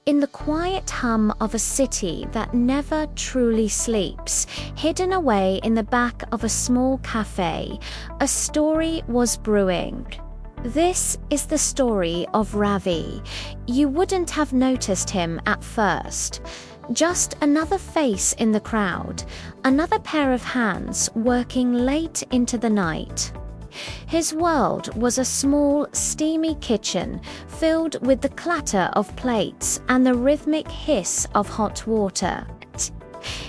In the quiet hum of a city that never truly sleeps, hidden away in the back of a small cafe, a story was brewing. This is the story of Ravi. You wouldn't have noticed him at first. Just another face in the crowd, another pair of hands working late into the night. His world was a small, steamy kitchen filled with the clatter of plates and the rhythmic hiss of hot water.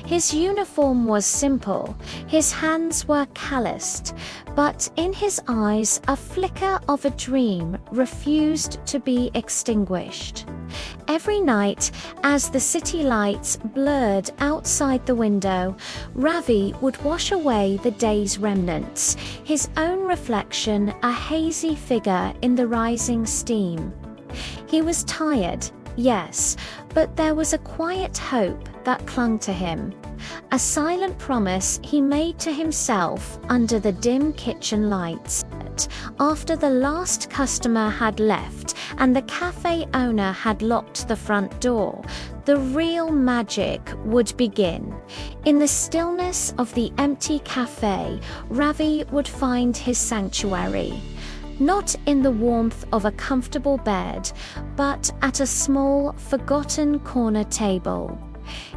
His uniform was simple, his hands were calloused, but in his eyes a flicker of a dream refused to be extinguished. Every night, as the city lights blurred outside the window, Ravi would wash away the day's remnants, his own reflection a hazy figure in the rising steam. He was tired, yes, but there was a quiet hope that clung to him, a silent promise he made to himself under the dim kitchen lights. After the last customer had left and the cafe owner had locked the front door, the real magic would begin. In the stillness of the empty cafe, Ravi would find his sanctuary. Not in the warmth of a comfortable bed, but at a small, forgotten corner table.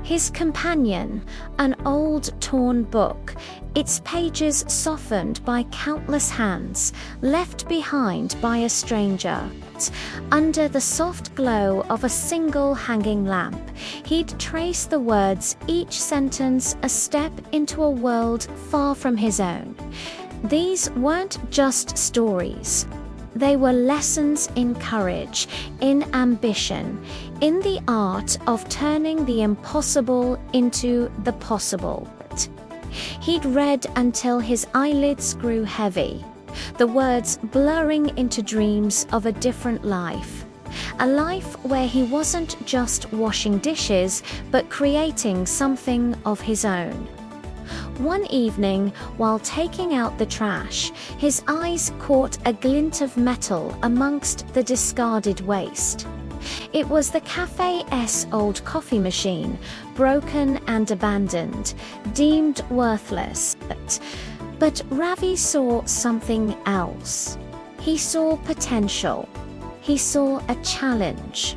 His companion, an old, torn book, its pages softened by countless hands, left behind by a stranger. Under the soft glow of a single hanging lamp, he'd trace the words, each sentence a step into a world far from his own. These weren't just stories. They were lessons in courage, in ambition, in the art of turning the impossible into the possible. He'd read until his eyelids grew heavy, the words blurring into dreams of a different life. A life where he wasn't just washing dishes, but creating something of his own. One evening, while taking out the trash, his eyes caught a glint of metal amongst the discarded waste. It was the cafe's old coffee machine, broken and abandoned, deemed worthless. But Ravi saw something else. He saw potential. He saw a challenge.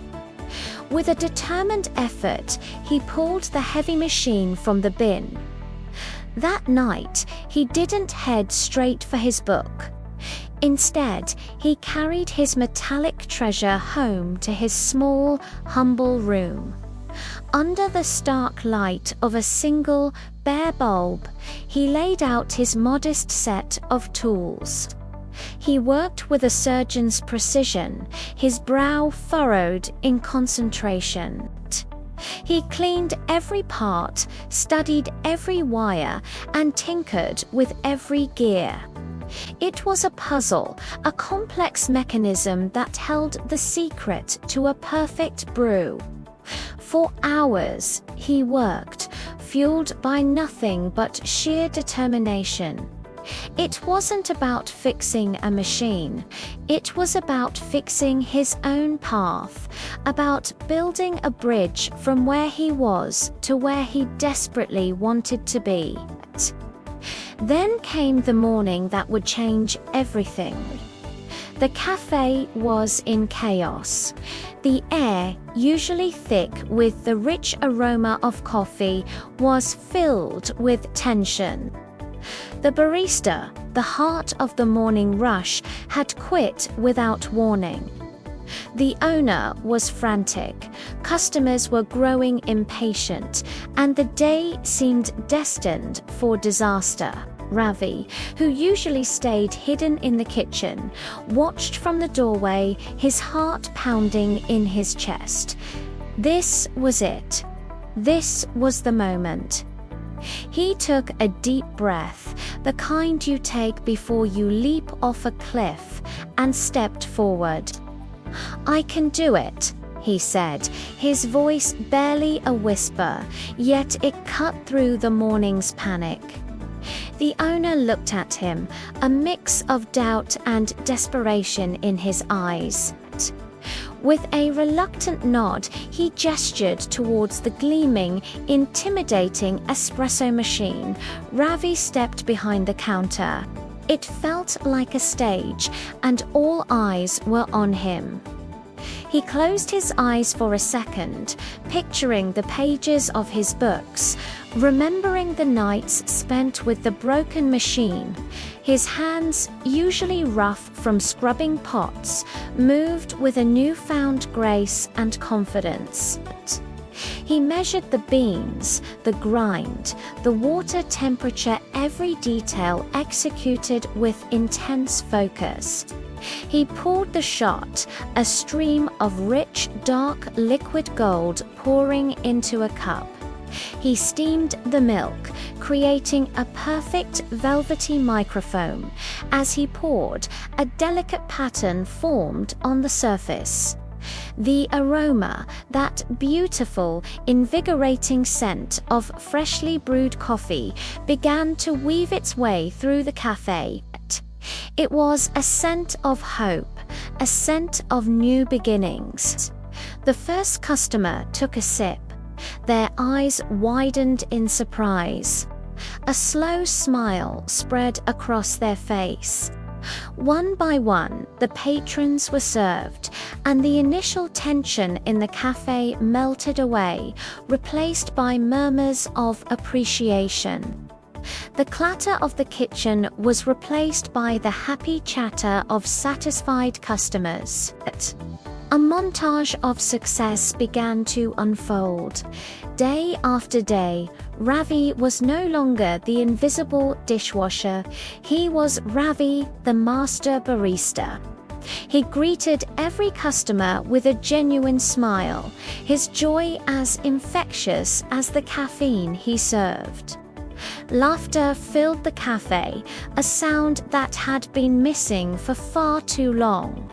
With a determined effort, he pulled the heavy machine from the bin. That night, he didn't head straight for his book. Instead, he carried his metallic treasure home to his small, humble room. Under the stark light of a single, bare bulb, he laid out his modest set of tools. He worked with a surgeon's precision, his brow furrowed in concentration. He cleaned every part, studied every wire, and tinkered with every gear. It was a puzzle, a complex mechanism that held the secret to a perfect brew. For hours, he worked, fueled by nothing but sheer determination. It wasn't about fixing a machine. It was about fixing his own path, about building a bridge from where he was to where he desperately wanted to be. Then came the morning that would change everything. The cafe was in chaos. The air, usually thick with the rich aroma of coffee, was filled with tension. The barista, the heart of the morning rush, had quit without warning. The owner was frantic, customers were growing impatient, and the day seemed destined for disaster. Ravi, who usually stayed hidden in the kitchen, watched from the doorway, his heart pounding in his chest. This was it. This was the moment. He took a deep breath, the kind you take before you leap off a cliff, and stepped forward. "I can do it," he said, his voice barely a whisper, yet it cut through the morning's panic. The owner looked at him, a mix of doubt and desperation in his eyes. With a reluctant nod, he gestured towards the gleaming, intimidating espresso machine. Ravi stepped behind the counter. It felt like a stage, and all eyes were on him. He closed his eyes for a second, picturing the pages of his books, remembering the nights spent with the broken machine. His hands, usually rough from scrubbing pots, moved with a newfound grace and confidence. He measured the beans, the grind, the water temperature, every detail executed with intense focus. He poured the shot, a stream of rich, dark liquid gold pouring into a cup. He steamed the milk, creating a perfect velvety microfoam. As he poured, a delicate pattern formed on the surface. The aroma, that beautiful, invigorating scent of freshly brewed coffee, began to weave its way through the cafe. It was a scent of hope, a scent of new beginnings. The first customer took a sip. Their eyes widened in surprise. A slow smile spread across their face. One by one, the patrons were served, and the initial tension in the cafe melted away, replaced by murmurs of appreciation. The clatter of the kitchen was replaced by the happy chatter of satisfied customers. A montage of success began to unfold. Day after day, Ravi was no longer the invisible dishwasher. He was Ravi, the master barista. He greeted every customer with a genuine smile, his joy as infectious as the caffeine he served. Laughter filled the cafe, a sound that had been missing for far too long.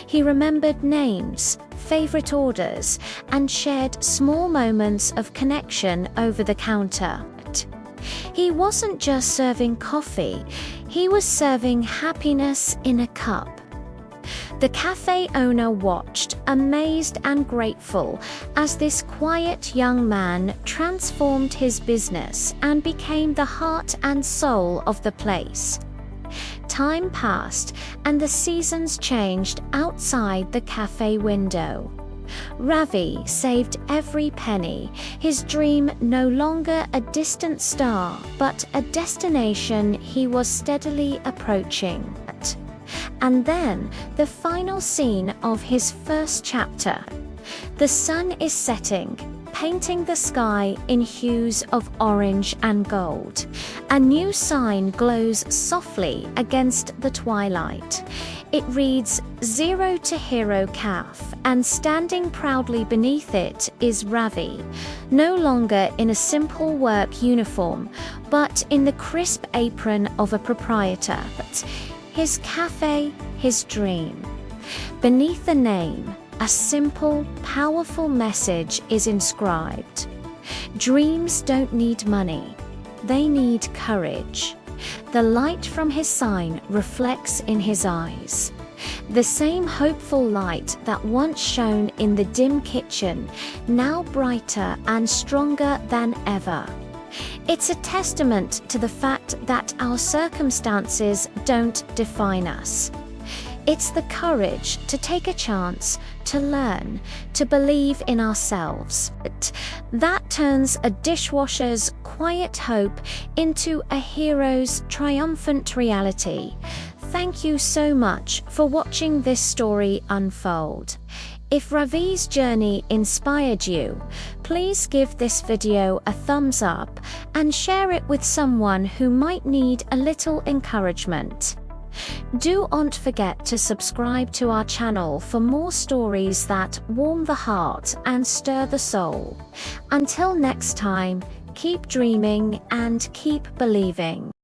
He remembered names, favorite orders, and shared small moments of connection over the counter. He wasn't just serving coffee, he was serving happiness in a cup. The cafe owner watched, amazed and grateful, as this quiet young man transformed his business and became the heart and soul of the place. Time passed, and the seasons changed outside the cafe window. Ravi saved every penny, his dream no longer a distant star, but a destination he was steadily approaching. And then, the final scene of his first chapter. The sun is setting, painting the sky in hues of orange and gold. A new sign glows softly against the twilight. It reads, "Zero to Hero Caf," and standing proudly beneath it is Ravi, no longer in a simple work uniform, but in the crisp apron of a proprietor. His cafe, his dream. Beneath the name, a simple, powerful message is inscribed. Dreams don't need money. They need courage. The light from his sign reflects in his eyes. The same hopeful light that once shone in the dim kitchen, now brighter and stronger than ever. It's a testament to the fact that our circumstances don't define us. It's the courage to take a chance, to learn, to believe in ourselves. That turns a dishwasher's quiet hope into a hero's triumphant reality. Thank you so much for watching this story unfold. If Ravi's journey inspired you, please give this video a thumbs up and share it with someone who might need a little encouragement. Do not forget to subscribe to our channel for more stories that warm the heart and stir the soul. Until next time, keep dreaming and keep believing.